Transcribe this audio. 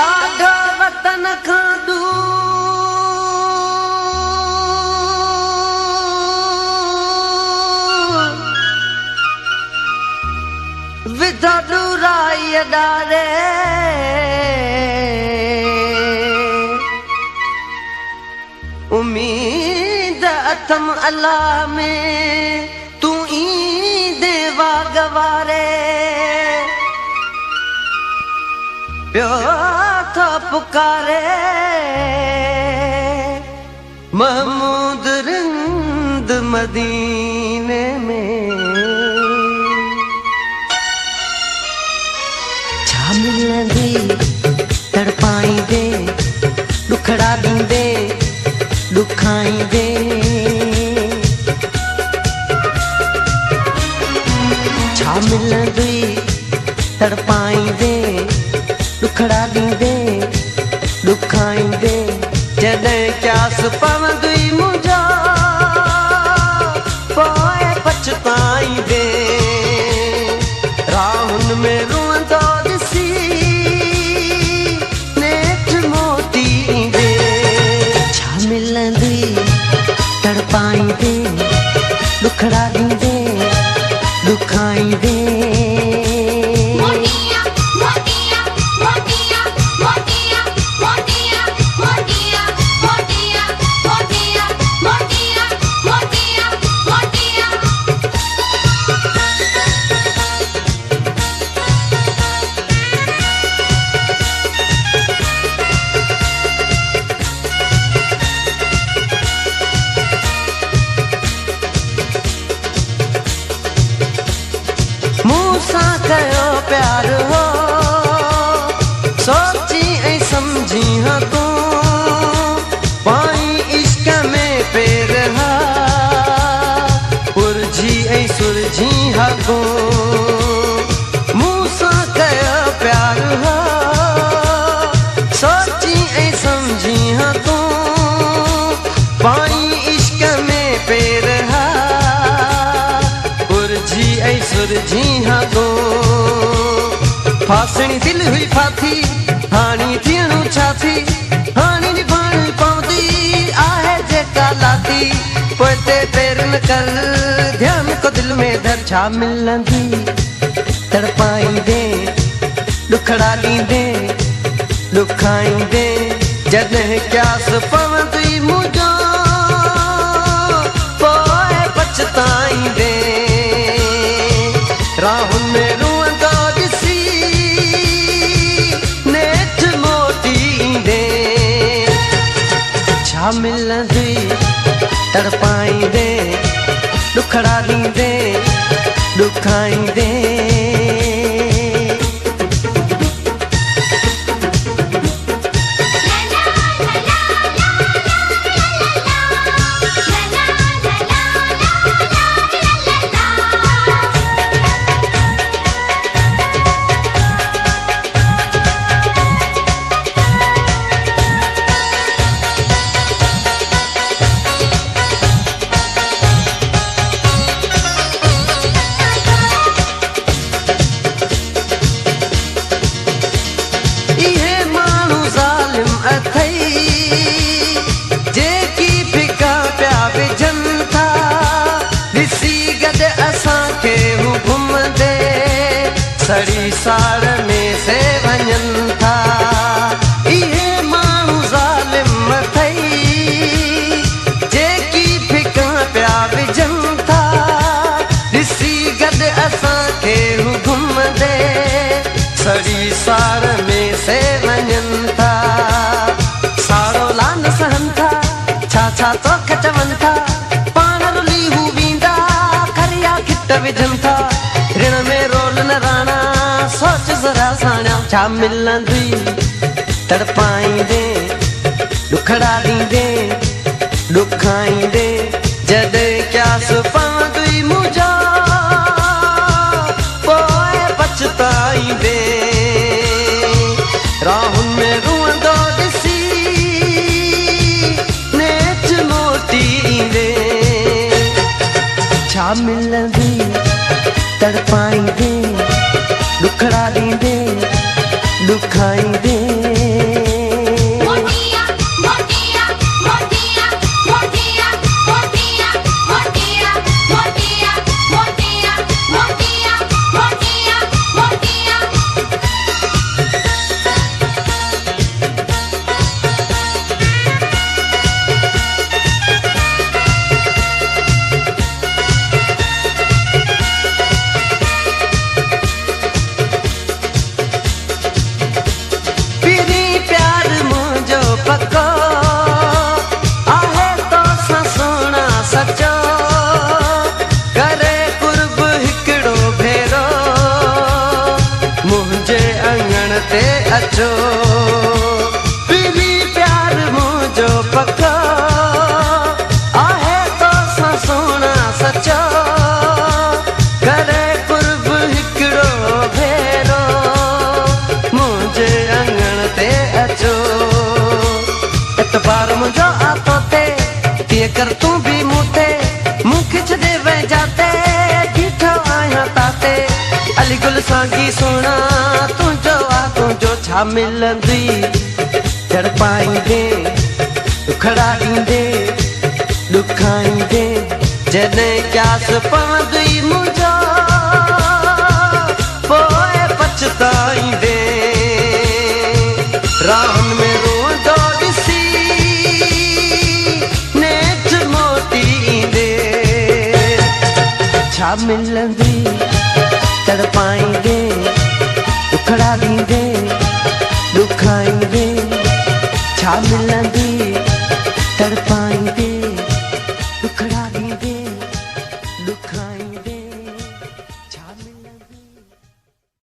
ॾाढो वतन खां दूर विधो ॾुराई ॾारे उम्मीद अथम अल्लाह में तू ईंदे वागवारे पियो थो पुकारे महमूद रिंद मदीने में छा मिलंदी तड़पाईंदे दुखड़ा ॾींदे दुखाईंदे छा मिलंदी तड़पाईंदे दुखड़ा ॾींदे दुखाईंदे जॾहिं क्यास पवंदी मुंहिंजा पोइ पछताईंदे राहुनि में रुअंदो ॾिसी नेठ मोटींदे छा मिलंदी तड़पाईंदे दुखड़ा ॾींदे दुखाईंदे मूंसां कयो प्यार हो सोची ऐं सम्झी हा तूं पाई इश्क में पेर हा उर्जी ऐं सुरझी हा तूं मूंसां कयो प्यार हो सोची ऐं सम्झी हा तूं पाई इश्क में पेर हा उर्जी ऐं सुरझी हा तूं फासणी दिल हुई फाथी हाणी थियणो छा थी हाणी निभाइणी पवंदी आहे जेका लाथी पोइ ते देर न कर ध्यान को दिल में धर छा मिलंदी तड़पाईंदे दुखड़ा ॾींदे दुखाईंदे जॾहिं क्यास पवंदी मुंहिंजो पोइ पछताईंदे राहुनि में रुअंदो ॾिसी नेठ मोटींदे छा मिलंदी तड़पाईंदे दुखड़ा ॾींदे दुखाईंदे जेकी फिका पिया विझनि था ॾिसी गॾु असांखे हू घुमंदे सड़ी साड़ में से वञनि था इहे माण्हू ज़ालिम अथई जेकी फिका पिया विझनि था ॾिसी गॾु असांखे हू घुमंदे सड़ी साड़ में से वञनि था साड़ो लान सहनि था छा तोखे चवनि था पाण रुली हू वेंदा करिया खिट विझनि था ऋण में रोल न राणा सोच ज़रा साणिया छा मिलंदी तड़पाईंदे दुखड़ा ॾींदे दुखाईंदे जॾहिं क्यास पवंदी मुंहिंजा पोइ पछताईंदे राहुनि में रुअंदो ॾिसी नेठ मोटींदे छा मिलंदी तड़पाईंदे दुखड़ा ॾींदे दुखाईंदे ते अचो पीली प्यार मुझो पक्का आहे तो सा सोना सचो करे कुर्ब हिकड़ो भेरो मुझे अंगण ते अचो एतबार मुझो आतो ते तीअं कर तू भी मूंते मुँह खिच दे वे जाते ॾिठो आहियां ताते अली गुल सांगी सोना तुझो आ तुझो छा मिलंदी तड़पाईंदे दुखड़ा ॾींदे ॾुखाईंदे जॾहिं क्यास पवंदी मुंहिंजो पोइ पछताईंदे राहनि में रोंदो ॾिसी नेठ मोटी ईंदे छा मिलंदी तड़पाईंदे